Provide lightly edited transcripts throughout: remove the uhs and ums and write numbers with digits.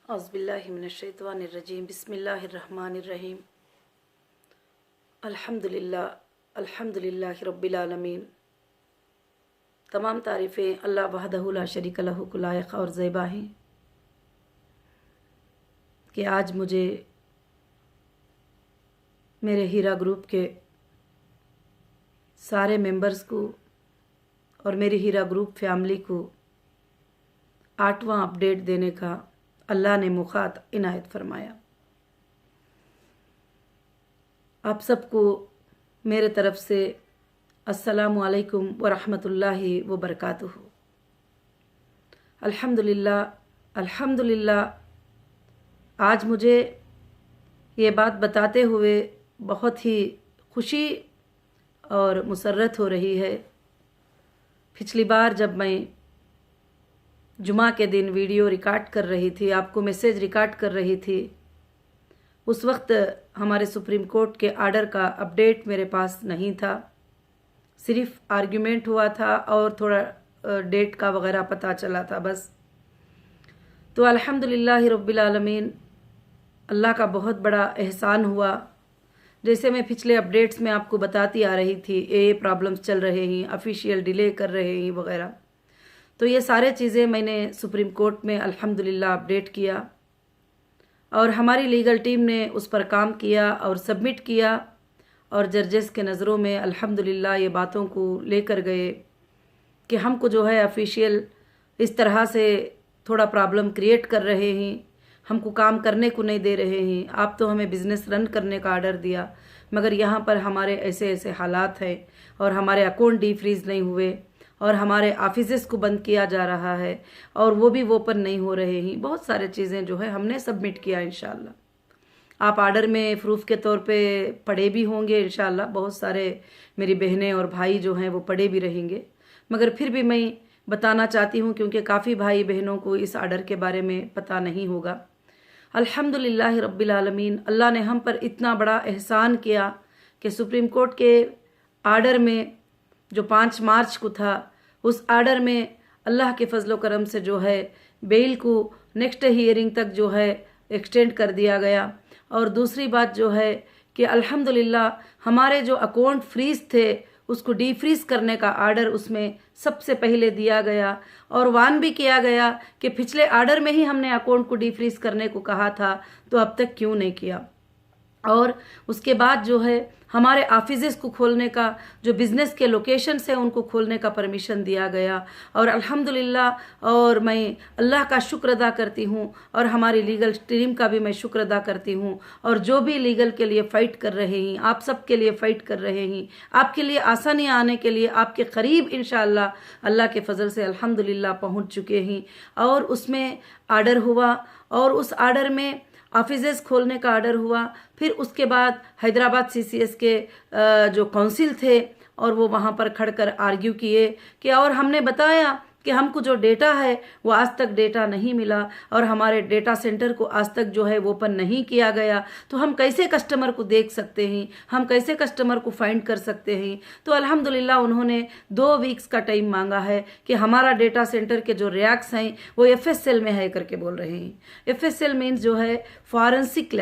औज़ुबिल्लाहिमिनश्शैतानिर्रजीम बिस्मिल्लाहिर्रहमानिर्रहीम अल्हम्दुलिल्लाहि रब्बिल आलमीन। तमाम तारीफ़ें अल्लाह वहदहु ला शरीक लहू को लायक और ज़ैबा हैं कि आज मुझे मेरे हीरा ग्रुप के सारे मेंबर्स को और मेरी हीरा ग्रुप फैमिली को 8वां अपडेट देने का अल्लाह ने मुखात इनायत फरमाया। आप सबको मेरे तरफ से अस्सलामु अलैकुम व रहमतुल्लाहि व बरकातुहू। अल्हम्दुलिल्लाह आज मुझे ये बात बताते हुए बहुत ही खुशी और मुसर्रत हो रही है। पिछली बार जब मैं जुमा के दिन वीडियो रिकॉर्ड कर रही थी, आपको मैसेज रिकॉर्ड कर रही थी, उस वक्त हमारे सुप्रीम कोर्ट के आर्डर का अपडेट मेरे पास नहीं था। सिर्फ आर्ग्यूमेंट हुआ था और थोड़ा डेट का वगैरह पता चला था बस। तो अल्हम्दुलिल्लाह रब्बिल आलमीन, अल्लाह का बहुत बड़ा एहसान हुआ। जैसे मैं पिछले अपडेट्स में आपको बताती आ रही थी, ये प्रॉब्लम्स चल रहे हैं, ऑफिशियल डिले कर रहे हैं वगैरह, तो ये सारे चीज़ें मैंने सुप्रीम कोर्ट में अल्हम्दुलिल्लाह अपडेट किया और हमारी लीगल टीम ने उस पर काम किया और सबमिट किया और जजेस के नज़रों में अल्हम्दुलिल्लाह ये बातों को लेकर गए कि हमको जो है ऑफिशियल इस तरह से थोड़ा प्रॉब्लम क्रिएट कर रहे हैं, हमको काम करने को नहीं दे रहे हैं। आप तो हमें बिज़नेस रन करने का आर्डर दिया, मगर यहाँ पर हमारे ऐसे ऐसे हालात हैं और हमारे अकाउंट डीफ्रीज नहीं हुए और हमारे ऑफिसेस को बंद किया जा रहा है और वो भी ओपन नहीं हो रहे हैं। बहुत सारे चीज़ें जो है हमने सबमिट किया। इंशाल्लाह आप आर्डर में प्रूफ के तौर पे पढ़े भी होंगे। इंशाल्लाह बहुत सारे मेरी बहनें और भाई जो हैं वो पढ़े भी रहेंगे, मगर फिर भी मैं बताना चाहती हूँ क्योंकि काफ़ी भाई बहनों को इस आर्डर के बारे में पता नहीं होगा। अल्हम्दुलिल्लाह रब्बिल आलमीन, अल्लाह ने हम पर इतना बड़ा एहसान किया कि सुप्रीम कोर्ट के आर्डर में जो 5 मार्च को था, उस आर्डर में अल्लाह के फजलो करम से जो है बेल को नेक्स्ट हियरिंग तक जो है एक्सटेंड कर दिया गया। और दूसरी बात जो है कि अल्हम्दुलिल्लाह हमारे जो अकाउंट फ्रीज थे उसको डीफ्रीज करने का आर्डर उसमें सबसे पहले दिया गया और वार्न भी किया गया कि पिछले आर्डर में ही हमने अकाउंट को डीफ्रीज करने को कहा था, तो अब तक क्यों नहीं किया। और उसके बाद जो है हमारे ऑफिसेस को खोलने का, जो बिज़नेस के लोकेशन से उनको खोलने का परमिशन दिया गया। और अल्हम्दुलिल्लाह, और मैं अल्लाह का शुक्र अदा करती हूँ और हमारी लीगल टीम का भी मैं शुक्र अदा करती हूँ, और जो भी लीगल के लिए फ़ाइट कर रहे हैं, आप सब के लिए फ़ाइट कर रहे हैं, आपके लिए आसानी आने के लिए आपके करीब इंशाअल्लाह अल्लाह के फजल से अल्हम्दुलिल्लाह पहुँच चुके हैं। और उसमें आर्डर हुआ और उस आर्डर में ऑफिसेस खोलने का आर्डर हुआ। फिर उसके बाद हैदराबाद सीसीएस के जो काउंसिल थे और वो वहाँ पर खड़कर आर्ग्यू किए कि, और हमने बताया कि हमको जो डेटा है वो आज तक डेटा नहीं मिला और हमारे डेटा सेंटर को आज तक जो है वो ओपन नहीं किया गया, तो हम कैसे कस्टमर को देख सकते हैं, हम कैसे कस्टमर को फाइंड कर सकते हैं। तो अल्हम्दुलिल्लाह उन्होंने 2 वीक्स का टाइम मांगा है कि हमारा डेटा सेंटर के जो रैक्स हैं वो एफएसएल में है करके बोल रहे हैं। एफएसएल मीन्स जो है फॉरेंसिक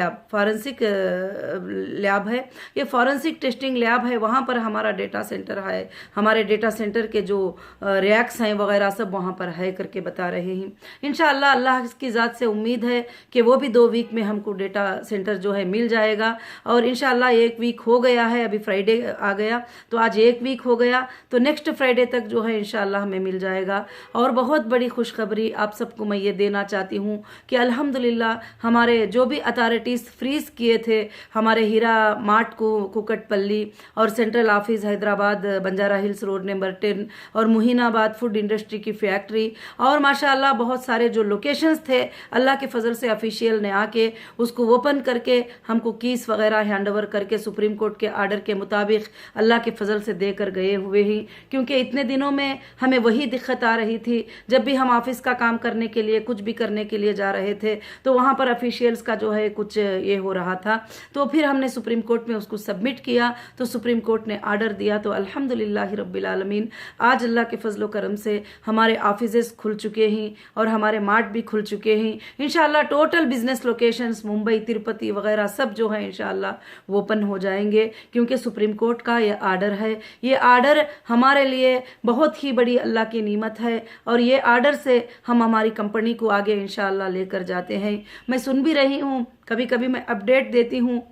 लैब है, ये फॉरेंसिक टेस्टिंग लैब है, वहाँ पर हमारा डेटा सेंटर है। हमारे डेटा सेंटर के जो रैक्स हैं वगैरह सब वहाँ पर है करके बता रहे हैं। इंशाअल्लाह अल्लाह की ज़ात से उम्मीद है कि वो भी 2 वीक में हमको डेटा सेंटर जो है मिल जाएगा। और इंशाअल्लाह 1 वीक हो गया है, अभी फ्राइडे आ गया तो आज 1 वीक हो गया, तो नेक्स्ट फ्राइडे तक जो है इंशाअल्लाह हमें मिल जाएगा। और बहुत बड़ी खुशखबरी आप सबको मैं ये देना चाहती हूँ कि अल्हम्दुलिल्लाह हमारे जो भी अथॉरिटीज़ फ्रीज किए थे, हमारे हीरा मार्ट को कुकटपल्ली और central office Hyderabad Banjara hills road number 10 और मुहीनाबाद फूड इंडस्ट्री की फैक्ट्री और माशाअल्लाह बहुत सारे जो लोकेशंस थे, अल्लाह के फजल से ऑफिशियल ने आके उसको ओपन करके हमको कीस वगैरह हैंडओवर करके सुप्रीम कोर्ट के आर्डर के मुताबिक अल्लाह के फजल से देकर गए हुए ही। क्योंकि इतने दिनों में हमें वही दिक्कत आ रही थी, जब भी हम ऑफिस का काम करने के लिए कुछ भी करने के लिए जा रहे थे तो वहाँ पर ऑफिशियल्स का जो है कुछ ये हो रहा था। तो फिर हमने सुप्रीम कोर्ट में उसको सबमिट किया तो सुप्रीम कोर्ट ने आर्डर दिया। तो अल्हम्दुलिल्लाह रब्बिल आलमीन आज अल्लाह के फजलो करम से हम हमारे ऑफिसेस खुल चुके हैं और हमारे मार्ट भी खुल चुके हैं। इंशाल्लाह total business locations Mumbai, Tirupati वगैरह सब जो है इंशाल्लाह वो ओपन हो जाएंगे, क्योंकि सुप्रीम कोर्ट का ये आर्डर है। ये आर्डर हमारे लिए बहुत ही बड़ी अल्लाह की नीमत है और ये आर्डर से हम हमारी कंपनी को आगे इंशाल्लाह लेकर जाते हैं। मैं सुन भी रही हूँ, कभी कभी मैं अपडेट देती हूँ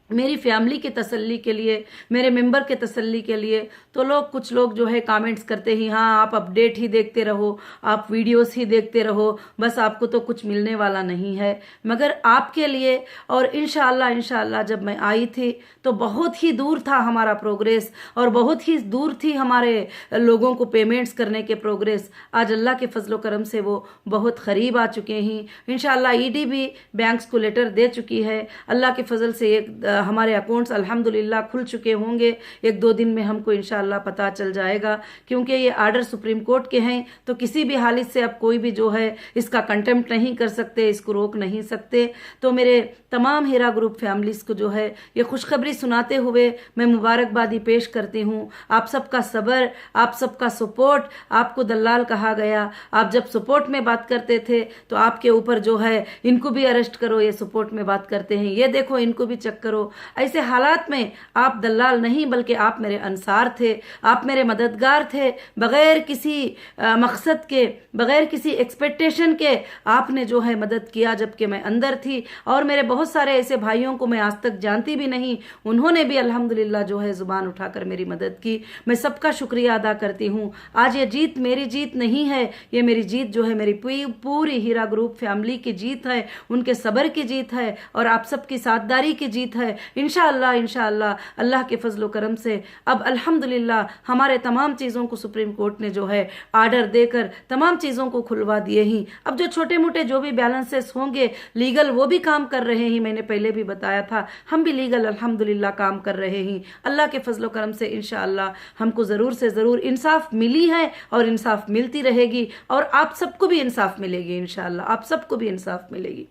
मेरी फैमिली की तसल्ली के लिए, मेरे मेंबर के तसल्ली के लिए, तो कुछ लोग जो है कमेंट्स करते ही, हाँ आप अपडेट ही देखते रहो, आप वीडियोस ही देखते रहो, बस आपको तो कुछ मिलने वाला नहीं है। मगर आपके लिए और इंशाअल्लाह जब मैं आई थी तो बहुत ही दूर था हमारा प्रोग्रेस और बहुत ही दूर थी हमारे लोगों को पेमेंट्स करने के प्रोग्रेस। आज अल्लाह के फजलो करम से वो बहुत करीब आ चुके हैं। इंशाअल्लाह ईडी भी बैंक्स को लेटर दे चुकी है। अल्लाह के फजल से एक हमारे अकाउंट्स अल्हम्दुलिल्लाह खुल चुके होंगे। 1-2 दिन में हमको इंशाअल्लाह पता चल जाएगा, क्योंकि ये आर्डर सुप्रीम कोर्ट के हैं तो किसी भी हालत से अब कोई भी जो है इसका कंटेम्प्ट नहीं कर सकते, इसको रोक नहीं सकते। तो मेरे तमाम हीरा ग्रुप फैमिलीज को जो है ये खुशखबरी सुनाते हुए मैं मुबारकबादी पेश करती हूँ। आप सबका सब्र, आप सबका सपोर्ट, आपको दलाल कहा गया। आप जब सपोर्ट में बात करते थे तो आपके ऊपर जो है इनको भी अरेस्ट करो, ये सपोर्ट में बात करते हैं, ये देखो इनको भी चेक करो। ऐसे हालात में आप दलाल नहीं बल्कि आप मेरे अंसार थे, आप मेरे मददगार थे। बगैर किसी मकसद के, बगैर किसी एक्सपेक्टेशन के आपने जो है मदद किया जबकि मैं अंदर थी। और मेरे बहुत सारे ऐसे भाइयों को मैं आज तक जानती भी नहीं, उन्होंने भी अल्हम्दुलिल्लाह जो है जुबान उठाकर मेरी मदद की। मैं सबका शुक्रिया अदा करती हूँ। आज ये जीत मेरी जीत नहीं है, ये मेरी जीत जो है मेरी पूरी हीरा ग्रुप फैमिली की जीत है, उनके सब्र की जीत है और आप सबकी साथदारी की जीत है। इंशाअल्लाह अल्लाह के फजलो करम से अब अल्हम्दुलिल्लाह हमारे तमाम चीज़ों को सुप्रीम कोर्ट ने जो है आर्डर देकर तमाम चीज़ों को खुलवा दिए ही। अब जो छोटे मोटे जो भी बैलेंसेस होंगे लीगल वो भी काम कर रहे हैं। मैंने पहले भी बताया था, हम भी लीगल अल्हम्दुलिल्लाह काम कर रहे हैं। अल्लाह के फजलो करम से इंशाअल्लाह हमको ज़रूर से ज़रूर इंसाफ मिली है और इंसाफ मिलती रहेगी और आप सबको भी इंसाफ मिलेगी। इंशाअल्लाह आप सबको भी इंसाफ मिलेगी।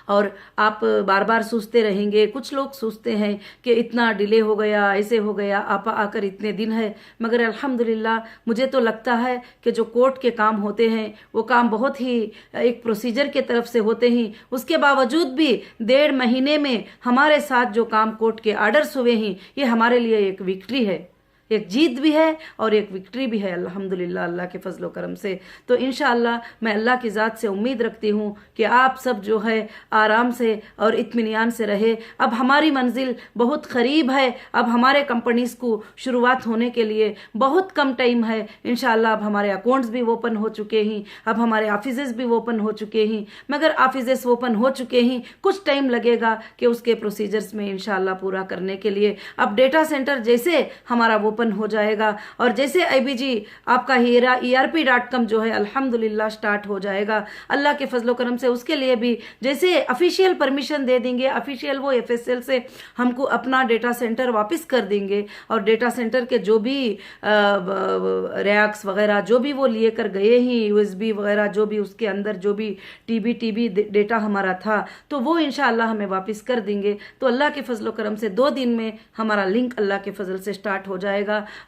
और आप बार बार सोचते रहेंगे, कुछ लोग सोचते हैं कि इतना डिले हो गया, ऐसे हो गया, आप आकर इतने दिन है। मगर अल्हम्दुलिल्लाह मुझे तो लगता है कि जो कोर्ट के काम होते हैं वो काम बहुत ही एक प्रोसीजर के तरफ से होते हैं। उसके बावजूद भी 1.5 महीने में हमारे साथ जो काम कोर्ट के आर्डर्स हुए हैं ये हमारे लिए एक विक्ट्री है, एक जीत भी है और एक विक्ट्री भी है अल्हम्दुलिल्लाह अल्लाह के फजलो करम से। तो इंशाअल्लाह मैं अल्लाह की ज़ात से उम्मीद रखती हूँ कि आप सब जो है आराम से और इत्मीनान से रहे। अब हमारी मंजिल बहुत करीब है, अब हमारे कंपनीज को शुरुआत होने के लिए बहुत कम टाइम है। इंशाअल्लाह अब हमारे अकाउंट्स भी ओपन हो चुके हैं, अब हमारे ऑफिसेस भी ओपन हो चुके हैं। मगर ऑफिसेस ओपन हो चुके हैं, कुछ टाइम लगेगा कि उसके प्रोसीजर्स में इंशाअल्लाह पूरा करने के लिए। अब डेटा सेंटर जैसे हमारा ओपन हो जाएगा और जैसे IBG आपका हीरा ERP.com जो है अल्हम्दुलिल्लाह स्टार्ट हो जाएगा अल्लाह के फजलो करम से, उसके लिए भी जैसे ऑफिशियल परमिशन दे देंगे, ऑफिशियल वो FSL से हमको अपना डेटा सेंटर वापस कर देंगे और डेटा सेंटर के जो भी रैक्स वगैरह जो भी वो लिए कर गए ही, USB वगैरह जो भी उसके अंदर जो भी TB डेटा हमारा था तो वो इंशाअल्लाह हमें वापस कर देंगे। तो अल्लाह के फजलो करम से 2 दिन में हमारा लिंक अल्लाह के फजल से स्टार्ट हो जाएगा।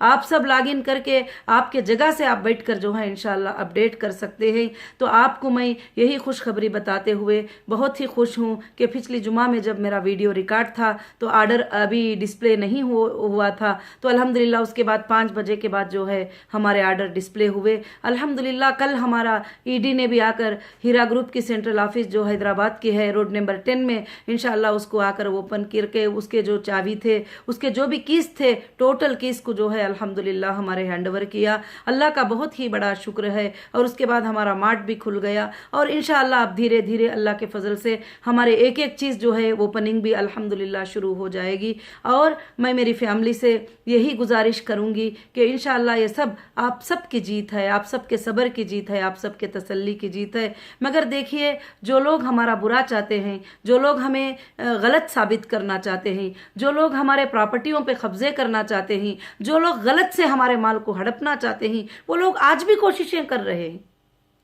आप सब लॉगिन करके आपके जगह से आप बैठकर जो है इंशाल्लाह अपडेट कर सकते हैं। तो आपको मैं यही खुशखबरी बताते हुए बहुत ही खुश हूँ कि पिछली जुमा में जब मेरा वीडियो रिकॉर्ड था तो आर्डर अभी डिस्प्ले नहीं हुआ था, तो अल्हम्दुलिल्लाह उसके बाद 5 बजे के बाद जो है हमारे आर्डर डिस्प्ले हुए। अल्हम्दुलिल्लाह कल हमारा ED ने भी आकर हीरा ग्रुप की सेंट्रल ऑफिस जो हैदराबाद की है रोड नंबर 10 में इंशाल्लाह उसको आकर ओपन करके उसके जो चाबी थे, उसके जो भी कीज थे, टोटल कीज को जो है अल्हम्दुलिल्लाह हमारे हैंडओवर किया। अल्लाह का बहुत ही बड़ा शुक्र है। और उसके बाद हमारा मार्ट भी खुल गया और इंशाअल्लाह अब धीरे धीरे अल्लाह के फजल से हमारे एक एक चीज़ जो है ओपनिंग भी अल्हम्दुलिल्लाह शुरू हो जाएगी। और मैं मेरी फैमिली से यही गुजारिश करूंगी कि इंशाअल्लाह ये सब आप सबकी जीत है, आप सबके सब्र की जीत है, आप सबके तसल्ली की जीत है। मगर देखिए जो लोग हमारा बुरा चाहते हैं, जो लोग हमें गलत साबित करना चाहते हैं, जो लोग हमारे प्रॉपर्टियों पे कब्जे करना चाहते हैं, जो लोग गलत से हमारे माल को हड़पना चाहते हैं, वो लोग आज भी कोशिशें कर रहे हैं,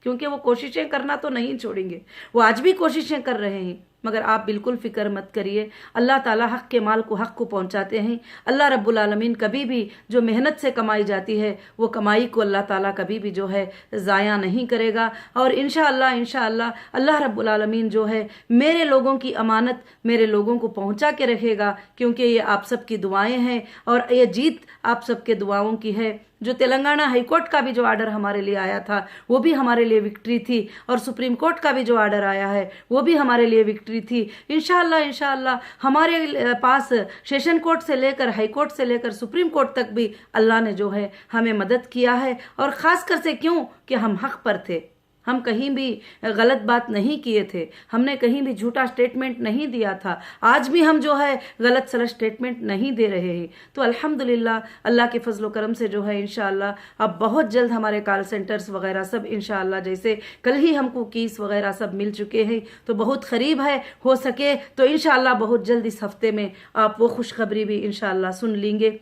क्योंकि वो कोशिशें करना तो नहीं छोड़ेंगे, वो आज भी कोशिशें कर रहे हैं। मगर आप बिल्कुल फ़िक्र मत करिए, अल्लाह ताला हक़ के माल को हक़ को पहुंचाते हैं। अल्लाह रब्बुल आलमीन कभी भी जो मेहनत से कमाई जाती है वो कमाई को अल्लाह ताला कभी भी जो है ज़ाया नहीं करेगा। और इंशाअल्लाह अल्लाह रब्बुल आलमीन जो है मेरे लोगों की अमानत मेरे लोगों को पहुंचा के रखेगा, क्योंकि ये आप सबकी दुआएं हैं और ये जीत आप सबके दुआओं की है। जो तेलंगाना हाई कोर्ट का भी जो आर्डर हमारे लिए आया था वो भी हमारे लिए विक्ट्री थी, और सुप्रीम कोर्ट का भी जो आर्डर आया है वो भी हमारे लिए विक्ट्री थी। इंशाअल्लाह हमारे पास सेशन कोर्ट से लेकर हाई कोर्ट से लेकर सुप्रीम कोर्ट तक भी अल्लाह ने जो है हमें मदद किया है। और ख़ासकर से क्यों कि हम हक़ पर थे, हम कहीं भी गलत बात नहीं किए थे, हमने कहीं भी झूठा स्टेटमेंट नहीं दिया था, आज भी हम जो है गलत सलत स्टेटमेंट नहीं दे रहे हैं। तो अल्हम्दुलिल्लाह अल्लाह के फजल करम से जो है इंशाअल्लाह अब बहुत जल्द हमारे कॉल सेंटर्स वगैरह सब इंशाअल्लाह, जैसे कल ही हमको कीस वगैरह सब मिल चुके हैं, तो बहुत करीब है, हो सके तो इंशाअल्लाह बहुत जल्द इस हफ्ते में आप वो खुशखबरी भी इंशाअल्लाह सुन लेंगे।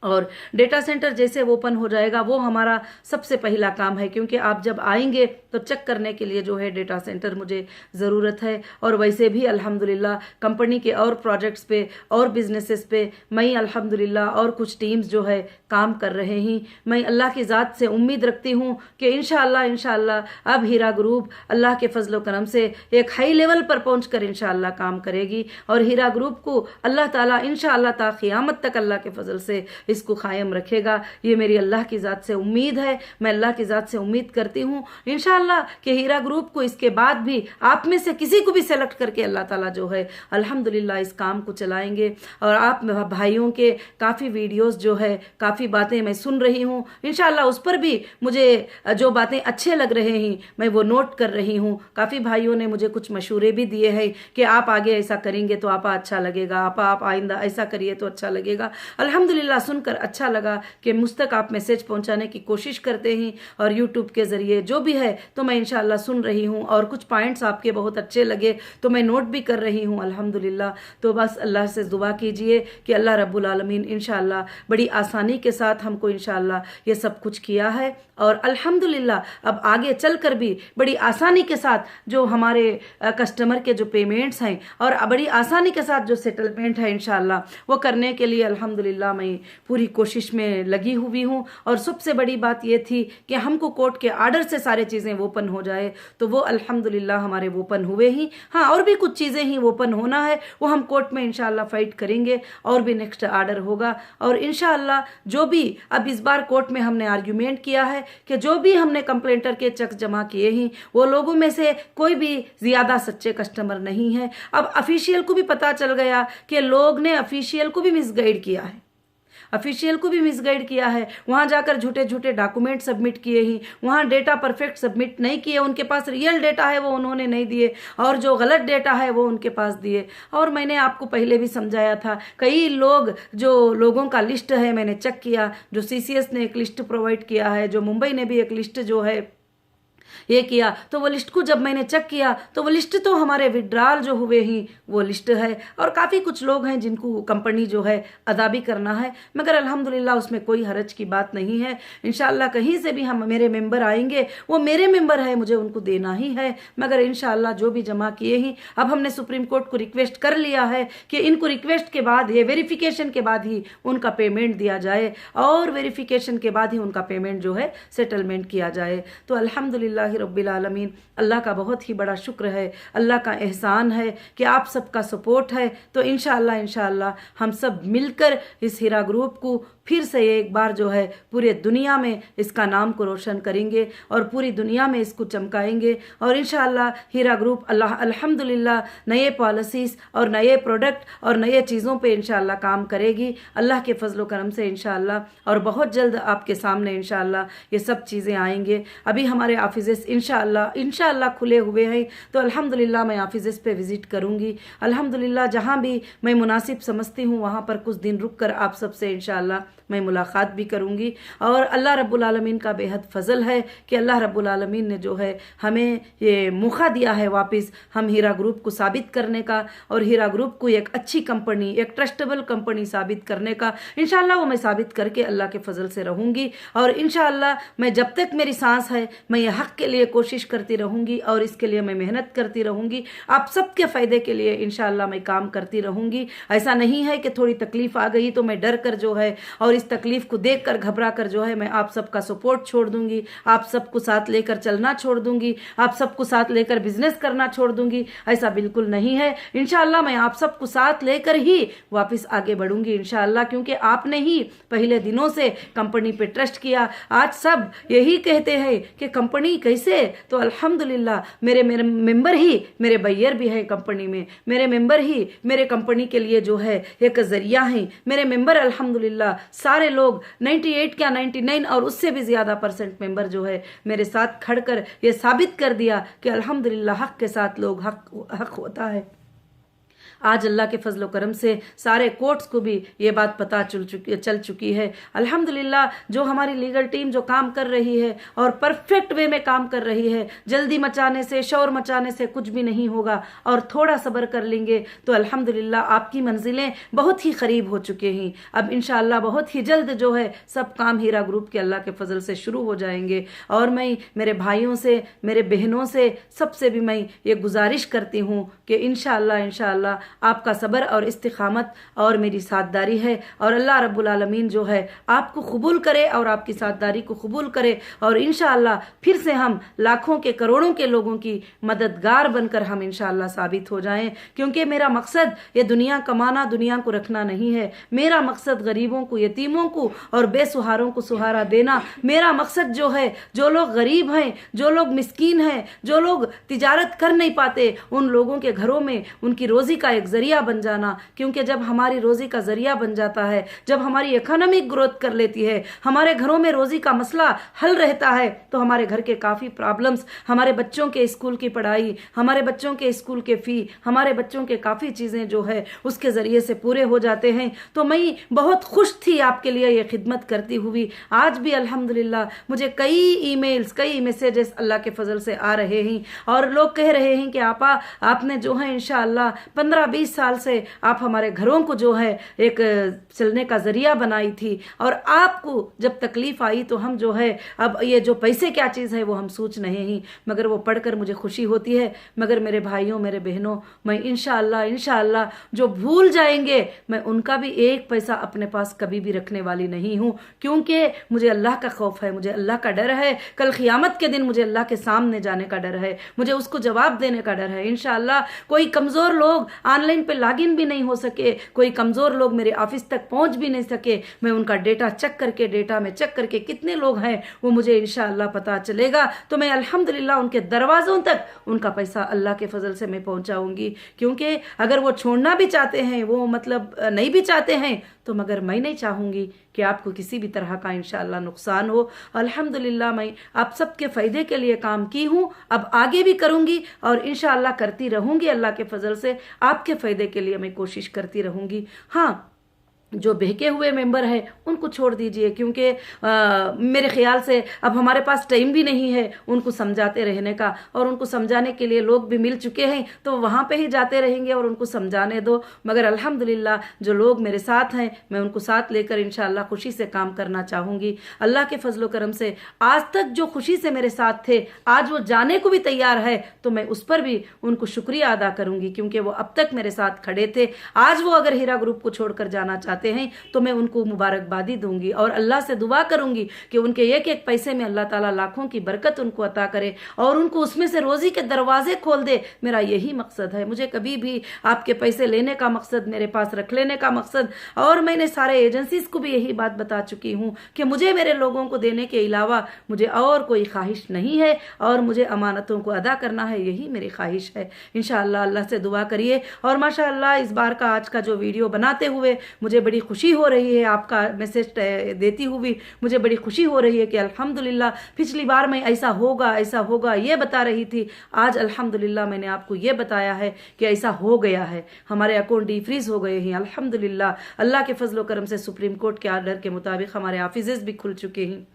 और डेटा सेंटर जैसे ओपन हो जाएगा वो हमारा सबसे पहला काम है, क्योंकि आप जब आएंगे तो चेक करने के लिए जो है डेटा सेंटर मुझे ज़रूरत है। और वैसे भी अल्हम्दुलिल्लाह कंपनी के और प्रोजेक्ट्स पे और बिजनेसेस पे मैं अल्हम्दुलिल्लाह और कुछ टीम्स जो है काम कर रहे हैं। मैं अल्लाह की ज़ात से उम्मीद रखती हूँ कि इंशाअल्लाह अब हीरा ग्रुप अल्लाह के फजल करम से एक हाई लेवल पर पहुँच कर इंशाअल्लाह काम करेगी, और हीरा ग्रुप को अल्लाह ताला इंशाअल्लाह ता क़यामत तक अल्लाह के फजल से इसको कायम रखेगा। ये मेरी अल्लाह की ज़ात से उम्मीद है, मैं अल्लाह की ज़ात से उम्मीद करती हूँ इंशाअल्लाह कि हीरा ग्रुप को इसके बाद भी आप में से किसी को भी सेलेक्ट करके अल्लाह ताला जो है अल्हम्दुलिल्लाह इस काम को चलाएंगे। और आप भाइयों के काफ़ी वीडियोस जो है काफ़ी बातें मैं सुन रही हूँ, इंशाअल्लाह उस पर भी मुझे जो बातें अच्छे लग रहे हैं मैं वो नोट कर रही हूँ। काफ़ी भाइयों ने मुझे कुछ मशूरे भी दिए हैं कि आप आगे ऐसा करेंगे तो आपा अच्छा लगेगा, आप आइंदा ऐसा करिए तो अच्छा लगेगा। अल्हम्दुलिल्लाह सुनकर अच्छा लगा कि मुझ तक आप मैसेज पहुंचाने की कोशिश करते हैं, और यूट्यूब के ज़रिए जो भी है तो मैं इंशाअल्लाह सुन रही हूँ, और कुछ पॉइंट्स आपके बहुत अच्छे लगे तो मैं नोट भी कर रही हूँ अल्हम्दुलिल्लाह। तो बस अल्लाह से दुआ कीजिए कि अल्लाह रब्बुल आलमीन इंशाअल्लाह बड़ी आसानी के साथ हमको इंशाअल्लाह ये सब कुछ किया है, और अल्हम्दुलिल्लाह अब आगे चलकर भी बड़ी आसानी के साथ जो हमारे कस्टमर के जो पेमेंट्स हैं और बड़ी आसानी के साथ जो सेटलमेंट है इंशाअल्लाह वो करने के लिए अल्हम्दुलिल्लाह मैं पूरी कोशिश में लगी हुई हूँ। और सबसे बड़ी बात ये थी कि हमको कोर्ट के आर्डर से सारी चीज़ें ओपन हो जाए, तो वो अल्हम्दुलिल्लाह हमारे ओपन हुए ही। हाँ, और भी कुछ चीज़ें ही ओपन होना है, वो हम कोर्ट में इंशाअल्लाह फाइट करेंगे, और भी नेक्स्ट आर्डर होगा। और इंशाअल्लाह जो भी अब इस बार कोर्ट में हमने आर्ग्यूमेंट किया है कि जो भी हमने कंप्लेंटर के चेक जमा किए हैं वो लोगों में से कोई भी ज़्यादा सच्चे कस्टमर नहीं है। अब ऑफिशियल को भी पता चल गया कि लोग ने ऑफिशियल को भी मिसगाइड किया है, वहाँ जाकर झूठे झूठे डॉक्यूमेंट सबमिट किए ही, वहाँ डेटा परफेक्ट सबमिट नहीं किए, उनके पास रियल डेटा है वो उन्होंने नहीं दिए, और जो गलत डेटा है वो उनके पास दिए। और मैंने आपको पहले भी समझाया था, कई लोग जो लोगों का लिस्ट है मैंने चेक किया, जो CCS ने एक लिस्ट प्रोवाइड किया है, जो मुंबई ने भी एक लिस्ट जो है ये किया, तो वो लिस्ट को जब मैंने चेक किया तो वो लिस्ट तो हमारे विड्रॉल जो हुए ही वो लिस्ट है, और काफ़ी कुछ लोग हैं जिनको कंपनी जो है अदा भी करना है, मगर अल्हम्दुलिल्लाह उसमें कोई हरज की बात नहीं है। इंशाअल्लाह कहीं से भी हम मेरे मेंबर आएंगे वो मेरे मेंबर है, मुझे उनको देना ही है, मगर इंशाअल्लाह जो भी जमा किए ही अब हमने सुप्रीम कोर्ट को रिक्वेस्ट कर लिया है कि इनको रिक्वेस्ट के बाद ये वेरिफिकेशन के बाद ही उनका पेमेंट दिया जाए, और वेरिफिकेशन के बाद ही उनका पेमेंट जो है सेटलमेंट किया जाए। तो अल्हम्दुलिल्लाह रब्बिल आलमीन, अल्लाह का बहुत ही बड़ा शुक्र है, अल्लाह का एहसान है कि आप सबका सपोर्ट है। तो इंशाअल्लाह हम सब मिलकर इस हीरा ग्रुप को फिर से एक बार जो है पूरे दुनिया में इसका नाम को रोशन करेंगे, और पूरी दुनिया में इसको चमकाएंगे। और इंशाअल्लाह हीरा ग्रुप अल्हम्दुलिल्लाह नए पॉलिसीज़ और नए प्रोडक्ट और नए चीज़ों पे इंशाअल्लाह काम करेगी अल्लाह के फजल करम से इंशाअल्लाह, और बहुत जल्द आपके सामने इंशाअल्लाह ये सब चीज़ें आएंगे। अभी हमारे ऑफिसेस इंशाअल्लाह खुले हुए हैं, तो अल्हम्दुलिल्लाह मैं ऑफिसेस पे विज़िट करूँगी। अल्हम्दुलिल्लाह जहाँ भी मैं मुनासिब समझती हूँ वहाँ पर कुछ दिन रुक कर आप सबसे इंशाअल्लाह मैं मुलाकात भी करूँगी। और अल्लाह रब्बुल आलमीन का बेहद फजल है कि अल्लाह रब्बुल आलमीन ने जो है हमें ये मौका दिया है वापस हम हीरा ग्रुप को साबित करने का, और हीरा ग्रुप को एक अच्छी कंपनी, एक ट्रस्टेबल कंपनी साबित करने का। इंशाअल्लाह वो मैं साबित करके अल्लाह के फजल से रहूँगी, और इंशाअल्लाह मैं जब तक मेरी सांस है मैं ये हक़ के लिए कोशिश करती रहूँगी, और इसके लिए मैं मेहनत करती रहूँगी। आप सबके फ़ायदे के लिए इंशाअल्लाह मैं काम करती रहूँगी। ऐसा नहीं है कि थोड़ी तकलीफ़ आ गई तो मैं डर कर जो है और इस तकलीफ़ को देख कर घबरा कर जो है मैं आप सबका सपोर्ट छोड़ दूँगी, आप सबको साथ लेकर चलना छोड़ दूँगी, आप सबको साथ लेकर बिजनेस करना छोड़ दूँगी। ऐसा बिल्कुल नहीं है। इंशाअल्लाह मैं आप सबको साथ लेकर ही वापस आगे बढ़ूँगी इंशाअल्लाह, क्योंकि आपने ही पहले दिनों से कंपनी पे ट्रस्ट किया। आज सब यही कहते हैं कि कंपनी कैसे, तो अल्हम्दुलिल्लाह मेरे मेंबर ही मेरे बैयर भी है कंपनी में, मेरे मेंबर ही मेरे कंपनी के लिए जो है एक जरिया है। मेरे मेंबर अल्हम्दुलिल्लाह सारे लोग 98 क्या 99 और उससे भी ज़्यादा % मेंबर जो है मेरे साथ खड़कर ये साबित कर दिया कि अल्हम्दुलिल्लाह हक़ के साथ लोग हक़ होता है। आज अल्लाह के फजल करम से सारे कोर्ट्स को भी ये बात पता चल चुकी है। अल्हम्दुलिल्लाह जो हमारी लीगल टीम जो काम कर रही है और परफेक्ट वे में काम कर रही है, जल्दी मचाने से, शोर मचाने से कुछ भी नहीं होगा, और थोड़ा सब्र कर लेंगे तो अल्हम्दुलिल्लाह आपकी मंजिलें बहुत ही करीब हो चुके हैं। अब इंशाअल्लाह बहुत ही जल्द जो है सब काम हीरा ग्रुप के अल्लाह के फजल से शुरू हो जाएंगे। और मैं मेरे भाइयों से, मेरे बहनों से, सबसे भी मैं ये गुजारिश करती हूँ कि इंशाअल्लाह आपका सब्र और इस्तिकामत और मेरी साथदारी है, और अल्लाह रब्बुल आलमीन जो है आपको कबूल करे और आपकी साथदारी को कबूल करे, और इंशाअल्लाह फिर से हम लाखों के करोड़ों के लोगों की मददगार बनकर हम इंशाअल्लाह साबित हो जाएं। क्योंकि मेरा मकसद ये दुनिया कमाना, दुनिया को रखना नहीं है। मेरा मकसद गरीबों को, यतीमों को और बेसहारों को सहारा देना। मेरा मकसद जो है, जो लोग गरीब हैं, जो लोग मिस्कीन हैं, जो लोग तिजारत कर नहीं पाते, उन लोगों के घरों में उनकी रोज़ी का एक जरिया बन जाना। क्योंकि जब हमारी रोजी का जरिया बन जाता है, जब हमारी इकोनॉमिक ग्रोथ कर लेती है, हमारे घरों में रोजी का मसला हल रहता है, तो हमारे घर के काफ़ी प्रॉब्लम्स, हमारे बच्चों के स्कूल की पढ़ाई, हमारे बच्चों के स्कूल के फ़ी, हमारे बच्चों के काफ़ी चीज़ें जो है उसके ज़रिए से पूरे हो जाते हैं। तो मैं बहुत खुश थी आपके लिए ये खिदमत करती हुई। आज भी अल्हम्दुलिल्लाह मुझे कई ईमेल्स, कई मैसेजेस अल्लाह के फजल से आ रहे हैं, और लोग कह रहे हैं कि आपा आपने जो है इंशाअल्लाह 15-20 साल से आप हमारे घरों को जो है एक चलने का जरिया बनाई थी, और आपको जब तकलीफ आई तो हम जो है अब ये जो पैसे क्या चीज़ है वो हम सोच नहीं ही, मगर वो पढ़कर मुझे खुशी होती है। मगर मेरे भाइयों, मेरे बहनों, मैं इंशाअल्लाह जो भूल जाएंगे मैं उनका भी एक पैसा अपने पास कभी भी रखने वाली नहीं हूँ, क्योंकि मुझे अल्लाह का खौफ है, मुझे अल्लाह का डर है। कल क़ियामत के दिन मुझे अल्लाह के सामने जाने का डर है, मुझे उसको जवाब देने का डर है। इंशाअल्लाह कोई कमज़ोर लोग ऑनलाइन पे लॉगिन भी नहीं हो सके, कोई कमज़ोर लोग मेरे ऑफिस तक पहुंच भी नहीं सके, मैं उनका डेटा चेक करके, डेटा में चेक करके कितने लोग हैं वो मुझे इंशाअल्लाह पता चलेगा, तो मैं अल्हम्दुलिल्लाह उनके दरवाज़ों तक उनका पैसा अल्लाह के फजल से मैं पहुंचाऊंगी। क्योंकि अगर वो छोड़ना भी चाहते हैं, वो मतलब नहीं भी चाहते हैं, तो मगर मैं नहीं चाहूँगी कि आपको किसी भी तरह का इंशाअल्लाह नुकसान हो। अल्हम्दुलिल्लाह मैं आप सबके फ़ायदे के लिए काम की हूँ, अब आगे भी करूँगी और इंशाअल्लाह करती रहूँगी। अल्लाह के फजल से आपके फ़ायदे के लिए मैं कोशिश करती रहूँगी। हाँ, जो बहके हुए मेंबर हैं उनको छोड़ दीजिए, क्योंकि मेरे ख्याल से अब हमारे पास टाइम भी नहीं है उनको समझाते रहने का, और उनको समझाने के लिए लोग भी मिल चुके हैं, तो वहाँ पे ही जाते रहेंगे और उनको समझाने दो। मगर अल्हम्दुलिल्लाह जो लोग मेरे साथ हैं मैं उनको साथ लेकर इंशाअल्लाह खुशी से काम करना चाहूँगी। अल्लाह के फजलो करम से आज तक जो खुशी से मेरे साथ थे, आज वो जाने को भी तैयार है, तो मैं उस पर भी उनको शुक्रिया अदा करूँगी, क्योंकि वो अब तक मेरे साथ खड़े थे। आज वो अगर हीरा ग्रुप को छोड़कर जाना चाहते हैं तो मैं उनको मुबारकबादी दूंगी, और अल्लाह से दुआ करूंगी कि उनके एक एक पैसे में अल्लाह ताला लाखों की बरकत उनको अता करे और उनको उसमें से रोजी के दरवाजे खोल दे। मेरा यही मकसद है। मुझे कभी भी आपके पैसे लेने का मकसद, मेरे पास रख लेने का मकसद, और मैंने सारे एजेंसीज को भी यही बात बता चुकी हूँ कि मुझे मेरे लोगों को देने के अलावा मुझे और कोई ख्वाहिश नहीं है, और मुझे अमानतों को अदा करना है, यही मेरी ख्वाहिश है। इंशाअल्लाह अल्लाह से दुआ करिए। और माशाअल्लाह इस बार का आज का जो वीडियो बनाते हुए मुझे बड़ी खुशी हो रही है, आपका मैसेज देती हुई मुझे बड़ी खुशी हो रही है कि अल्हम्दुलिल्लाह पिछली बार मैं ऐसा होगा ये बता रही थी, आज अल्हम्दुलिल्लाह मैंने आपको ये बताया है कि ऐसा हो गया है, हमारे अकाउंट डीफ्रीज हो गए हैं अल्हम्दुलिल्लाह। अल्लाह के फजल करम से सुप्रीम कोर्ट के आर्डर के मुताबिक हमारे ऑफिसेज भी खुल चुके हैं।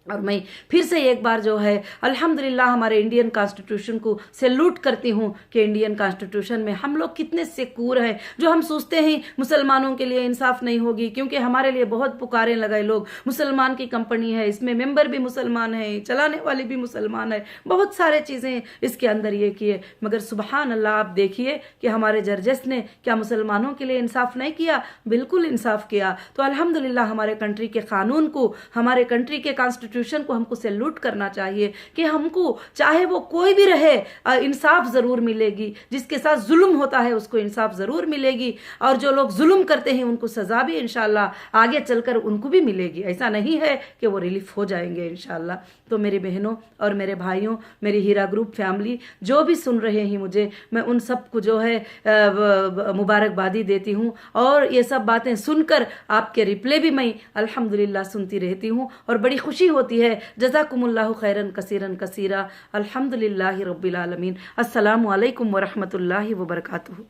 और मैं फिर से एक बार जो है अल्हम्दुलिल्लाह हमारे इंडियन कॉन्स्टिट्यूशन को सैल्यूट करती हूँ कि इंडियन कॉन्स्टिट्यूशन में हम लोग कितने सिक्योर हैं। जो हम सोचते हैं मुसलमानों के लिए इंसाफ नहीं होगी, क्योंकि हमारे लिए बहुत पुकारें लगाए लोग, मुसलमान की कंपनी है, इसमें मेंबर भी मुसलमान है, चलाने वाले भी मुसलमान है, बहुत सारे चीज़ें इसके अंदर ये किए, मगर सुबहान अल्लाह आप देखिए कि हमारे जर्जेस ने क्या मुसलमानों के लिए इंसाफ नहीं किया? बिल्कुल इंसाफ किया। तो अल्हम्दुलिल्लाह हमारे कंट्री के कानून को, हमारे कंट्री के कॉन्स्टिट्यूशन को हमको सैल्यूट करना चाहिए कि हमको चाहे वो कोई भी रहे इंसाफ जरूर मिलेगी, जिसके साथ जुल्म होता है उसको इंसाफ जरूर मिलेगी, और जो लोग जुल्म करते हैं उनको सजा भी इंशाल्लाह आगे चलकर उनको भी मिलेगी। ऐसा नहीं है कि वो रिलीफ हो जाएंगे इंशाल्लाह। तो मेरी बहनों और मेरे भाइयों, मेरी हीरा ग्रुप फैमिली जो भी सुन रहे हैं मुझे, मैं उन सबको जो है मुबारकबादी देती हूँ, और ये सब बातें सुनकर आपके रिप्ले भी मैं अल्हम्दुलिल्लाह सुनती रहती हूँ और बड़ी खुशी होती है। जज़ाकुमुल्लाहु खैरन कसीरन कसीरा। अल्हम्दुलिल्लाहि रब्बिल आलमीन। अस्सलामु अलैकुम व रहमतुल्लाहि व बरकातुहू।